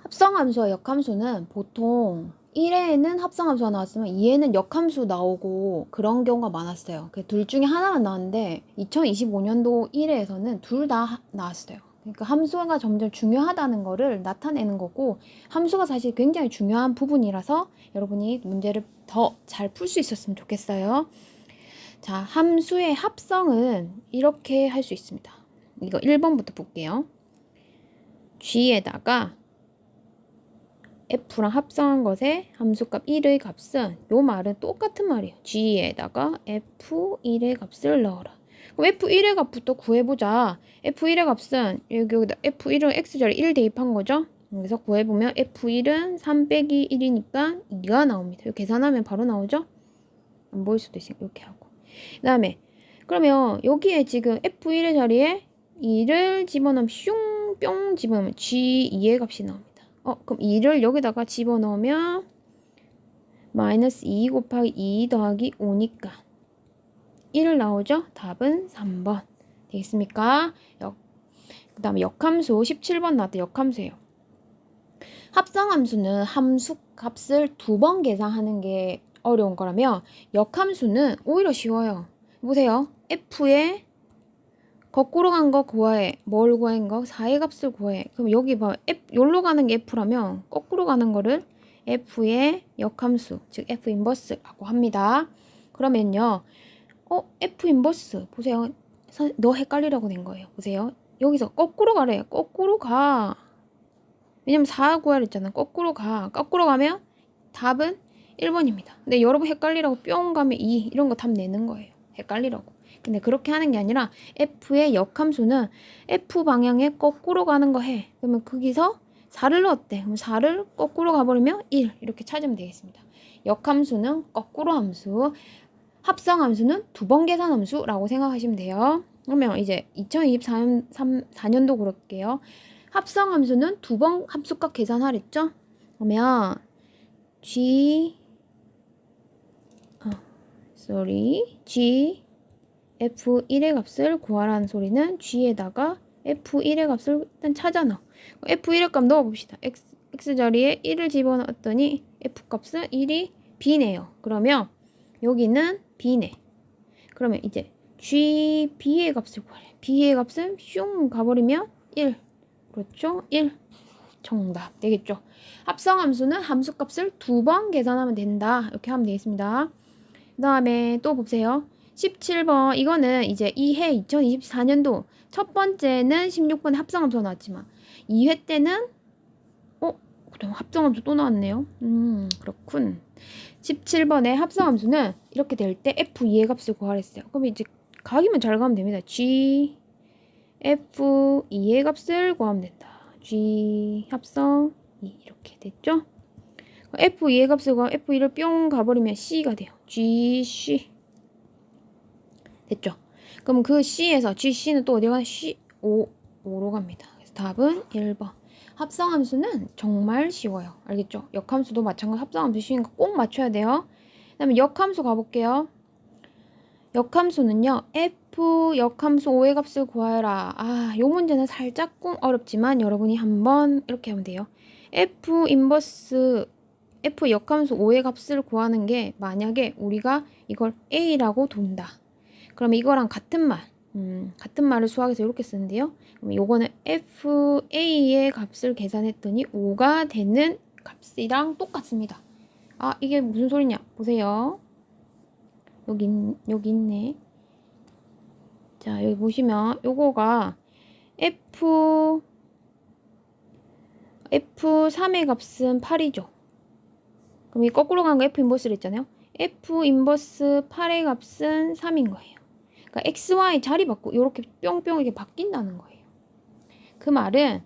합성함수와 역함수는 보통 1회에는 합성함수가 나왔으면 2회는 역함수 나오고 그런 경우가 많았어요. 둘 중에 하나만 나왔는데 2025년도 1회에서는 둘 다 나왔어요. 그러니까 함수가 점점 중요하다는 거를 나타내는 거고, 함수가 사실 굉장히 중요한 부분이라서 여러분이 문제를 더 잘 풀 수 있었으면 좋겠어요. 자, 함수의 합성은 이렇게 할 수 있습니다. 이거 1번부터 볼게요. g에다가 f랑 합성한 것의 함수값 1의 값은, 요 말은 똑같은 말이에요. g에다가 f1의 값을 넣어라. 그럼 f1의 값부터 구해보자. f1의 값은 여기다 f1은 x자리 1 대입한 거죠. 여기서 구해보면 f1은 3 빼기 1이니까 2가 나옵니다. 이거 계산하면 바로 나오죠. 안 보일 수도 있으니까 이렇게 하고, 그 다음에 그러면 여기에 지금 f1의 자리에 2를 집어넣으면 슝뿅 집어넣으면 g2의 값이 나옵니다. 그럼 2를 여기다가 집어넣으면 마이너스 2 곱하기 2 더하기 5니까 1 나오죠? 답은 3번 되겠습니까? 그 다음에 역함수 17번 나왔다. 역함수예요. 합성함수는 함수 값을 2번 계산하는 게 어려운 거라면 역함수는 오히려 쉬워요. 보세요. f의 거꾸로 간 거 구해. 뭘 구한 거? 4의 값을 구해. 그럼 여기 봐. 여기로 가는 게 f라면 거꾸로 가는 거를 f의 역함수, 즉 f 인버스라고 합니다. 그러면요. f 인버스 보세요. 너 헷갈리라고 된 거예요. 보세요. 여기서 거꾸로 가래요. 거꾸로 가. 왜냐면 4 구하라 했잖아. 거꾸로 가. 거꾸로 가면 답은 1번입니다. 근데 여러분 헷갈리라고 뿅 가면 2 이런 거 답 내는 거예요. 헷갈리라고. 근데 그렇게 하는 게 아니라 f의 역함수는 f 방향에 거꾸로 가는 거 해. 그러면 거기서 4를 넣었대. 그럼 4를 거꾸로 가버리면 1 이렇게 찾으면 되겠습니다. 역함수는 거꾸로 함수, 합성함수는 2번 계산함수라고 생각하시면 돼요. 그러면 이제 2024년도 그럴게요. 합성함수는 2번 함수값 계산하랬죠? 그러면 g f1의 값을 구하라는 소리는 g에다가 f1의 값을 일단 찾아 넣어. f1의 값 넣어봅시다. x자리에 1을 집어넣었더니 f값은 1이 b네요. 그러면 여기는 b네. 그러면 이제 b의 값을 구하래. b의 값은 슝 가버리면 1. 그렇죠? 1. 정답 되겠죠? 합성함수는 함수값을 2번 계산하면 된다. 이렇게 하면 되겠습니다. 그 다음에 또 보세요. 17번 이거는 이제 2회 2024년도 첫 번째는 16번에 합성함수가 나왔지만 2회 때는 그럼 합성함수 또 나왔네요. 그렇군. 17번의 합성함수는 이렇게 될 때 f2의 값을 구하랬어요. 그럼 이제 가기만 잘 가면 됩니다. g f2의 값을 구하면 된다. g 합성 2 이렇게 됐죠? f2의 값을 구하면 f2를 뿅 가버리면 c가 돼요. gc 됐죠? 그럼 그 c에서 gc는 또 어디 가나? c5로 갑니다. 그래서 답은 1번. 합성함수는 정말 쉬워요. 알겠죠? 역함수도 마찬가지로 합성함수 쉬우니까 꼭 맞춰야 돼요. 그 다음에 역함수 가볼게요. 역함수는요. f 역함수 5의 값을 구하라. 요 문제는 살짝 어렵지만 여러분이 한번 이렇게 하면 돼요. f 인버스 f 역함수 5의 값을 구하는 게 만약에 우리가 이걸 a라고 돈다. 그럼 이거랑 같은 말을 수학에서 이렇게 쓰는데요. 그럼 요거는 fa의 값을 계산했더니 5가 되는 값이랑 똑같습니다. 이게 무슨 소리냐? 보세요. 여기 있네. 자, 여기 보시면 요거가 f3의 값은 8이죠. 그럼 이 거꾸로 간 거 f 인버스를 했잖아요. f 인버스 8의 값은 3인 거예요. 그러니까 x, y 자리 바꾸고 이렇게 뿅뿅 이렇게 바뀐다는 거예요. 그 말은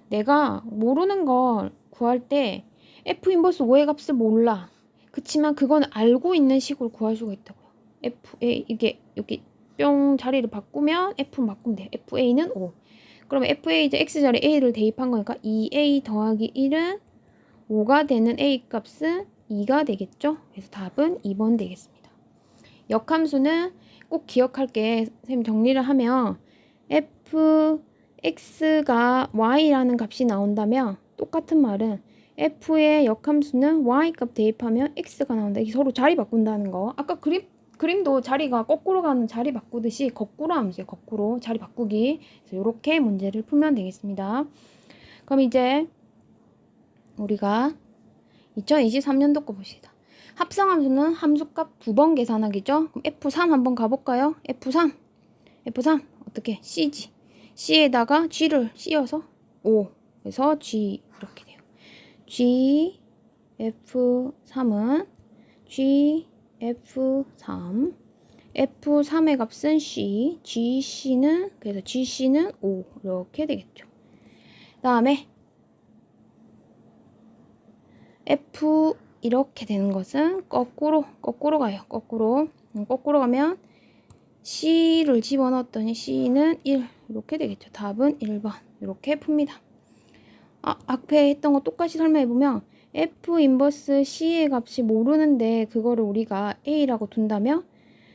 내가 모르는 걸 구할 때 f 인버스 5의 값을 몰라. 그치만 그건 알고 있는 식으로 구할 수가 있다고요. 이게 여기 뿅 자리를 바꾸면 f 바꾸면 돼. fa는 5. 그러면 fa 이제 x자리 a를 대입한 거니까 2a 더하기 1은 5가 되는 a 값은 2가 되겠죠? 그래서 답은 2번 되겠습니다. 역함수는 꼭 기억할 게, 선생님 정리를 하면 fx가 y라는 값이 나온다면 똑같은 말은 f의 역함수는 y값 대입하면 x가 나온다. 이게 서로 자리 바꾼다는 거. 아까 그림도 자리가 거꾸로 가는 자리 바꾸듯이 거꾸로 하면 돼요. 거꾸로 자리 바꾸기. 그래서 이렇게 문제를 풀면 되겠습니다. 그럼 이제 우리가 2023년도 거 봅시다. 합성함수는 함수값 2번 계산하기죠. 그럼 F3 한번 가볼까요? F3 어떻게? C지. C에다가 G를 씌워서 5. 그래서 G 이렇게 돼요. G F3은 G F3 F3의 값은 C, 그래서 GC는 5 이렇게 되겠죠. 다음에 F 이렇게 되는 것은 거꾸로 가요. 거꾸로 가면 C를 집어넣었더니 C는 1 이렇게 되겠죠. 답은 1번 이렇게 풉니다. 앞에 했던 거 똑같이 설명해보면 F 인버스 C의 값이 모르는데 그거를 우리가 A라고 둔다면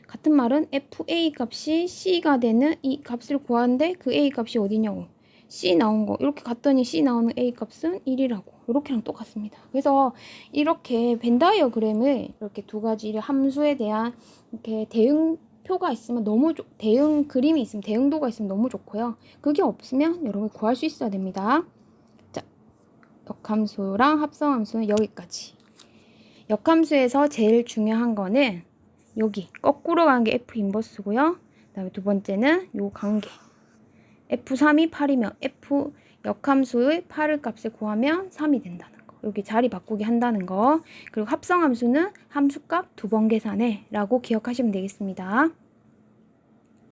같은 말은 FA 값이 C가 되는 이 값을 구하는데 그 A 값이 어디냐고 C 나온 거 이렇게 갔더니 C 나오는 A 값은 1이라고 이렇게랑 똑같습니다. 그래서 이렇게 벤 다이어그램을 이렇게 두 가지 함수에 대한 이렇게 대응표가 있으면 너무 대응 그림이 있으면 대응도가 있으면 너무 좋고요. 그게 없으면 여러분 구할 수 있어야 됩니다. 자, 역함수랑 합성함수는 여기까지. 역함수에서 제일 중요한 거는 여기 거꾸로 가는 게 F 인버스고요. 그 다음에 두 번째는 요 관계. F3이 8이면 F 역함수의 8을 값을 구하면 3이 된다는 거. 여기 자리 바꾸기 한다는 거. 그리고 합성함수는 함수값 2번 계산해 라고 기억하시면 되겠습니다.